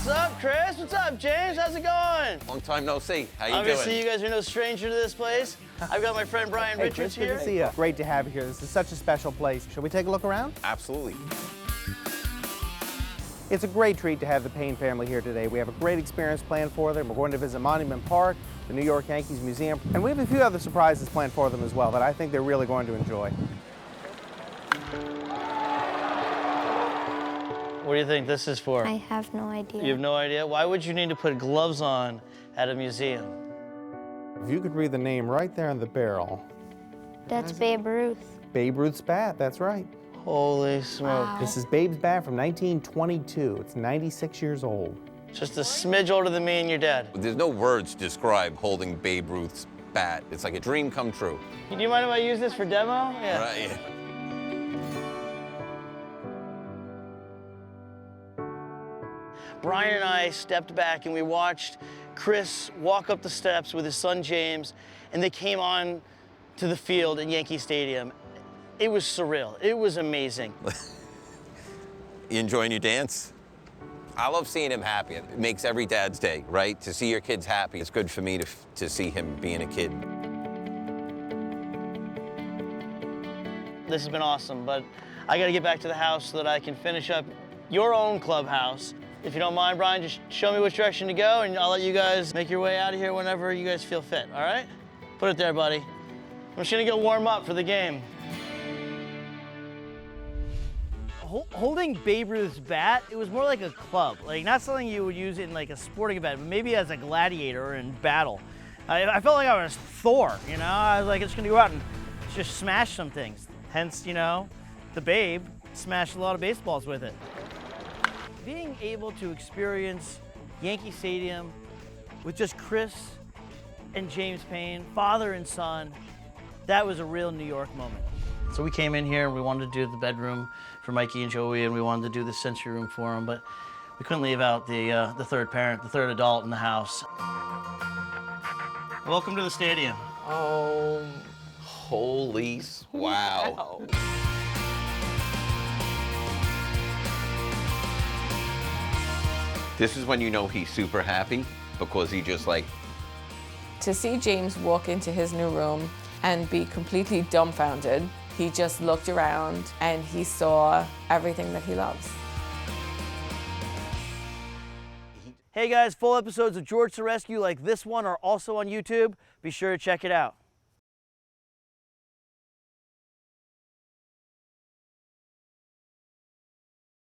What's up, Chris? What's up, James? How's it going? Long time no see. How you Obviously, doing? you guys are no stranger to this place. I've got my friend Brian Hey, Richards Chris, here. good to see you. Great to have you here. This is such a special place. Shall we take a look around? Absolutely. It's a great treat to have the Payne family here today. We have a great experience planned for them. We're going to visit Monument Park, the New York Yankees Museum, and we have a few other surprises planned for them as well that I think they're really going to enjoy. What do you think this is for? I have no idea. You have no idea? Why would you need to put gloves on at a museum? If you could read the name right there in the barrel. That's Babe Ruth. Babe Ruth's bat, that's right. Holy smoke. Wow. This is Babe's bat from 1922. It's 96 years old. Just a smidge older than me and your dad. There's no words to describe holding Babe Ruth's bat. It's like a dream come true. Do you mind if I use this for demo? Yeah. Right? Yeah. Brian and I stepped back and we watched Chris walk up the steps with his son James, and they came on to the field in Yankee Stadium. It was surreal. It was amazing. You enjoying your dance? I love seeing him happy. It makes every dad's day, right? To see your kids happy. It's good for me to see him being a kid. This has been awesome, but I got to get back to the house so that I can finish up your own clubhouse. If you don't mind, Brian, just show me which direction to go, and I'll let you guys make your way out of here whenever you guys feel fit, all right? Put it there, buddy. I'm just gonna go warm up for the game. Holding Babe Ruth's bat, it was more like a club, like not something you would use in like a sporting event, but maybe as a gladiator in battle. I felt like I was Thor, you know? I was like, it's gonna go out and just smash some things. Hence, you know, the Babe smashed a lot of baseballs with it. Being able to experience Yankee Stadium with just Chris and James Payne, father and son, that was a real New York moment. So we came in here and we wanted to do the bedroom for Mikey and Joey, and we wanted to do the sensory room for them, but we couldn't leave out the third parent, the third adult in the house. Welcome to the stadium. Oh, holy, wow. This is when you know he's super happy, because he just like... To see James walk into his new room and be completely dumbfounded, he just looked around and he saw everything that he loves. Hey guys, full episodes of George to Rescue like this one are also on YouTube. Be sure to check it out.